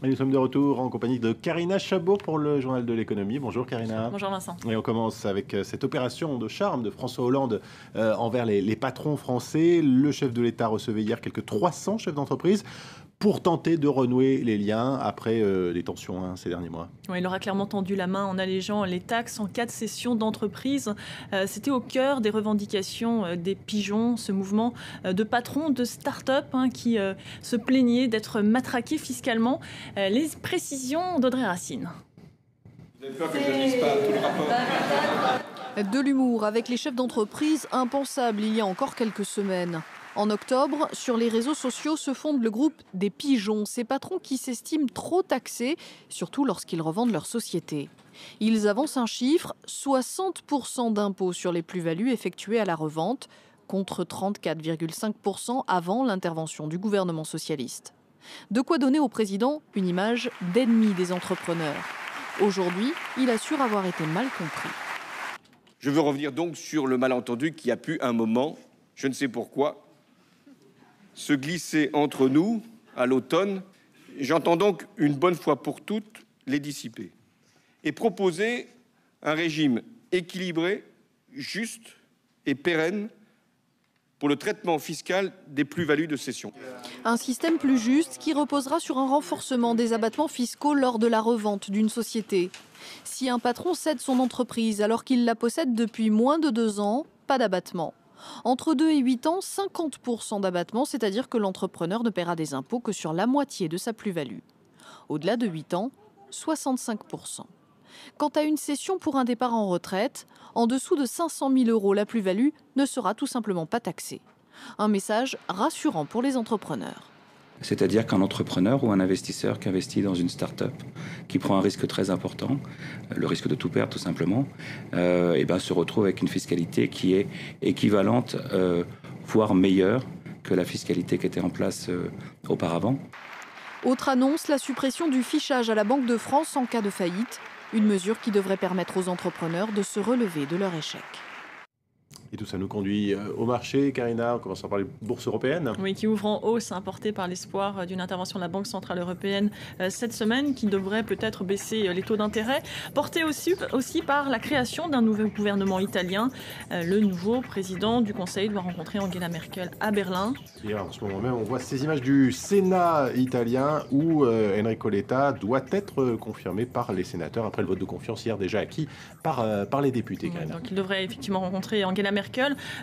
Et nous sommes de retour en compagnie de Karina Chabot pour le Journal de l'économie. Bonjour Karina. Bonjour Vincent. Et on commence avec cette opération de charme de François Hollande envers les patrons français. Le chef de l'État recevait hier quelques 300 chefs d'entreprise pour tenter de renouer les liens après les tensions ces derniers mois. Oui, il leur a clairement tendu la main en allégeant les taxes en cas de cession d'entreprise. C'était au cœur des revendications des pigeons, ce mouvement de patrons de start-up qui se plaignaient d'être matraqués fiscalement. Les précisions d'Audrey Racine. Vous avez peur que je ne lise pas tout le rapport? De l'humour avec les chefs d'entreprise, impensable il y a encore quelques semaines. En octobre, sur les réseaux sociaux se fonde le groupe des pigeons, ces patrons qui s'estiment trop taxés, surtout lorsqu'ils revendent leur société. Ils avancent un chiffre, 60% d'impôts sur les plus-values effectuées à la revente, contre 34,5% avant l'intervention du gouvernement socialiste. De quoi donner au président une image d'ennemi des entrepreneurs. Aujourd'hui, il assure avoir été mal compris. Je veux revenir donc sur le malentendu qui a pu un moment, je ne sais pourquoi, se glisser entre nous à l'automne. J'entends donc une bonne fois pour toutes les dissiper et proposer un régime équilibré, juste et pérenne pour le traitement fiscal des plus-values de cession. Un système plus juste qui reposera sur un renforcement des abattements fiscaux lors de la revente d'une société. Si un patron cède son entreprise alors qu'il la possède depuis moins de 2 ans, pas d'abattement. Entre 2 et 8 ans, 50% d'abattement, c'est-à-dire que l'entrepreneur ne paiera des impôts que sur la moitié de sa plus-value. Au-delà de 8 ans, 65%. Quant à une cession pour un départ en retraite, en dessous de 500 000 €, la plus-value ne sera tout simplement pas taxée. Un message rassurant pour les entrepreneurs. C'est-à-dire qu'un entrepreneur ou un investisseur qui investit dans une start-up, qui prend un risque très important, le risque de tout perdre tout simplement, se retrouve avec une fiscalité qui est équivalente, voire meilleure que la fiscalité qui était en place auparavant. Autre annonce, la suppression du fichage à la Banque de France en cas de faillite, une mesure qui devrait permettre aux entrepreneurs de se relever de leur échec. Et tout ça nous conduit au marché, Karina, en commençant par les bourses européennes. Oui, qui ouvrent en hausse, porté par l'espoir d'une intervention de la Banque Centrale Européenne cette semaine, qui devrait peut-être baisser les taux d'intérêt, porté aussi par la création d'un nouveau gouvernement italien. Le nouveau président du Conseil doit rencontrer Angela Merkel à Berlin. Et en ce moment même, on voit ces images du Sénat italien où Enrico Letta doit être confirmé par les sénateurs après le vote de confiance hier déjà acquis par les députés. Donc il devrait effectivement rencontrer Angela Merkel.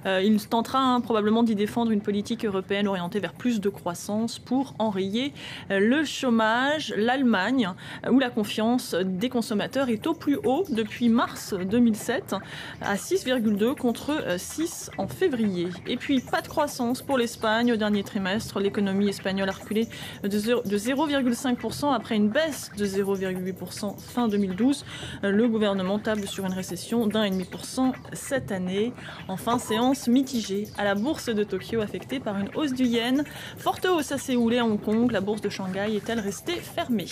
Il tentera probablement d'y défendre une politique européenne orientée vers plus de croissance pour enrayer le chômage. L'Allemagne, où la confiance des consommateurs est au plus haut depuis mars 2007, à 6,2 contre 6 en février. Et puis pas de croissance pour l'Espagne au dernier trimestre. L'économie espagnole a reculé de 0,5% après une baisse de 0,8% fin 2012. Le gouvernement table sur une récession d'1,5% cette année. Enfin, séance mitigée à la bourse de Tokyo affectée par une hausse du yen. Forte hausse à Séoul et à Hong Kong. La bourse de Shanghai est-elle restée fermée?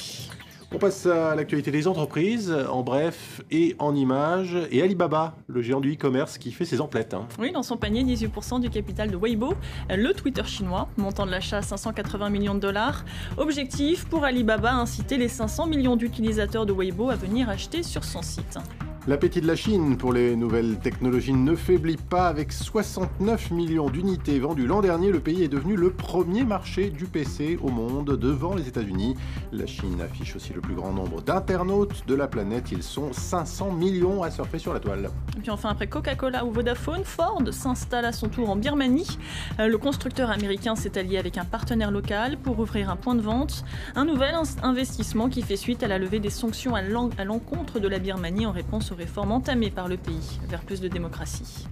On passe à l'actualité des entreprises, en bref et en images. Et Alibaba, le géant du e-commerce qui fait ses emplettes. Oui, dans son panier, 18% du capital de Weibo, le Twitter chinois, montant de l'achat 580 millions de dollars. Objectif pour Alibaba, inciter les 500 millions d'utilisateurs de Weibo à venir acheter sur son site. L'appétit de la Chine pour les nouvelles technologies ne faiblit pas. Avec 69 millions d'unités vendues l'an dernier, le pays est devenu le premier marché du PC au monde devant les États-Unis. La Chine affiche aussi le plus grand nombre d'internautes de la planète. Ils sont 500 millions à surfer sur la toile. Et puis enfin, après Coca-Cola ou Vodafone, Ford s'installe à son tour en Birmanie. Le constructeur américain s'est allié avec un partenaire local pour ouvrir un point de vente. Un nouvel investissement qui fait suite à la levée des sanctions à l'encontre de la Birmanie en réponse aux réformes entamées par le pays vers plus de démocratie.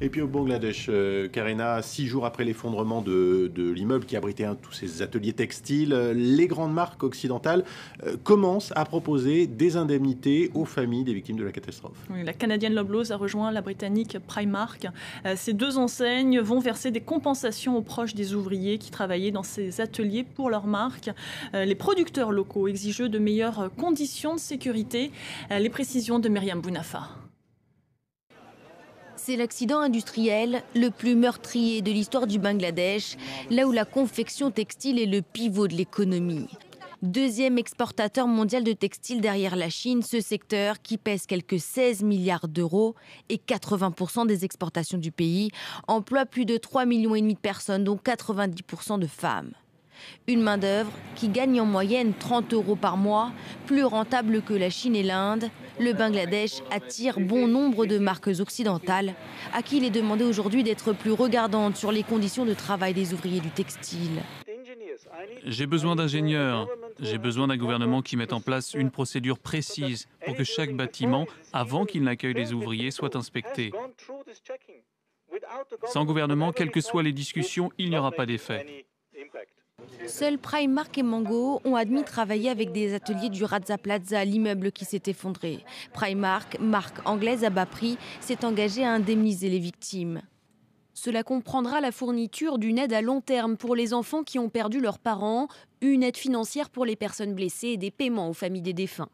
Et puis au Bangladesh, Karina, 6 jours après l'effondrement de l'immeuble qui abritait tous ces ateliers textiles, les grandes marques occidentales commencent à proposer des indemnités aux familles des victimes de la catastrophe. Oui, la canadienne Loblaws a rejoint la britannique Primark. Ces deux enseignes vont verser des compensations aux proches des ouvriers qui travaillaient dans ces ateliers pour leur marque. Les producteurs locaux exigent de meilleures conditions de sécurité. Les précisions de Myriam Bounafa. C'est l'accident industriel le plus meurtrier de l'histoire du Bangladesh, là où la confection textile est le pivot de l'économie. Deuxième exportateur mondial de textiles derrière la Chine, ce secteur qui pèse quelques 16 milliards d'euros et 80% des exportations du pays emploie plus de 3,5 millions de personnes, dont 90% de femmes. Une main-d'œuvre qui gagne en moyenne 30 € par mois, plus rentable que la Chine et l'Inde. Le Bangladesh attire bon nombre de marques occidentales à qui il est demandé aujourd'hui d'être plus regardantes sur les conditions de travail des ouvriers du textile. J'ai besoin d'ingénieurs, j'ai besoin d'un gouvernement qui mette en place une procédure précise pour que chaque bâtiment, avant qu'il n'accueille les ouvriers, soit inspecté. Sans gouvernement, quelles que soient les discussions, il n'y aura pas d'effet. Seuls Primark et Mango ont admis travailler avec des ateliers du Rana Plaza, l'immeuble qui s'est effondré. Primark, marque anglaise à bas prix, s'est engagé à indemniser les victimes. Cela comprendra la fourniture d'une aide à long terme pour les enfants qui ont perdu leurs parents, une aide financière pour les personnes blessées et des paiements aux familles des défunts.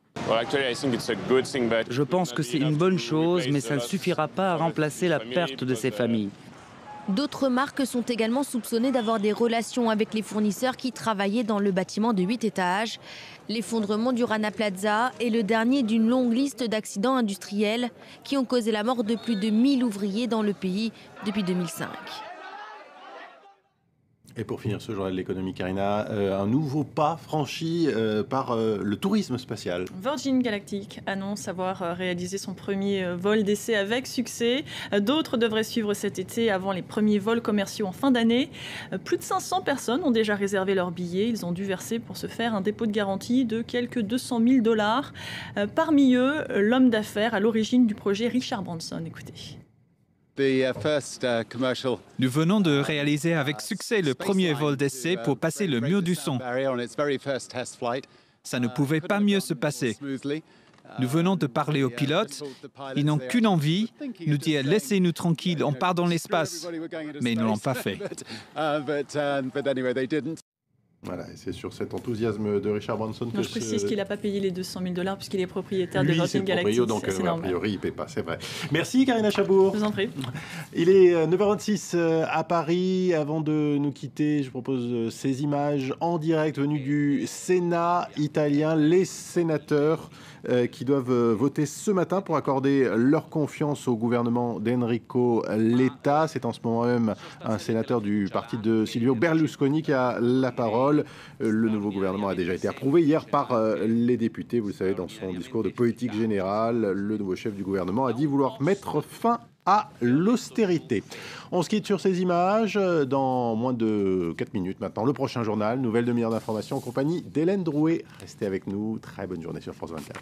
Je pense que c'est une bonne chose, mais ça ne suffira pas à remplacer la perte de ces familles. D'autres marques sont également soupçonnées d'avoir des relations avec les fournisseurs qui travaillaient dans le bâtiment de 8 étages. L'effondrement du Rana Plaza est le dernier d'une longue liste d'accidents industriels qui ont causé la mort de plus de 1000 ouvriers dans le pays depuis 2005. Et pour finir ce journal de l'économie, Karina, un nouveau pas franchi par le tourisme spatial. Virgin Galactic annonce avoir réalisé son premier vol d'essai avec succès. D'autres devraient suivre cet été avant les premiers vols commerciaux en fin d'année. Plus de 500 personnes ont déjà réservé leurs billets. Ils ont dû verser pour se faire un dépôt de garantie de quelques 200 000 $. Parmi eux, l'homme d'affaires à l'origine du projet, Richard Branson. Écoutez. Nous venons de réaliser avec succès le premier vol d'essai pour passer le mur du son. Ça ne pouvait pas mieux se passer. Nous venons de parler aux pilotes. Ils n'ont qu'une envie, nous dire « laissez-nous tranquilles, on part dans l'espace ». Mais ils ne l'ont pas fait. Voilà, et c'est sur cet enthousiasme de Richard Branson que je précise qu'il n'a pas payé les 200 000 $ puisqu'il est propriétaire de Virgin Galactic. Donc, a priori, il ne paie pas, c'est vrai. Merci Karina Chabour. Je vous en prie. Il est 9h26 à Paris. Avant de nous quitter, je propose ces images en direct venues du Sénat italien. Les sénateurs qui doivent voter ce matin pour accorder leur confiance au gouvernement d'Enrico Letta. C'est en ce moment même un sénateur du parti de Silvio Berlusconi qui a la parole. Le nouveau gouvernement a déjà été approuvé hier par les députés. Vous le savez, dans son discours de politique générale, le nouveau chef du gouvernement a dit vouloir mettre fin à l'austérité. On se quitte sur ces images. Dans moins de 4 minutes maintenant, le prochain journal, nouvelle demi-heure d'information en compagnie d'Hélène Drouet. Restez avec nous. Très bonne journée sur France 24.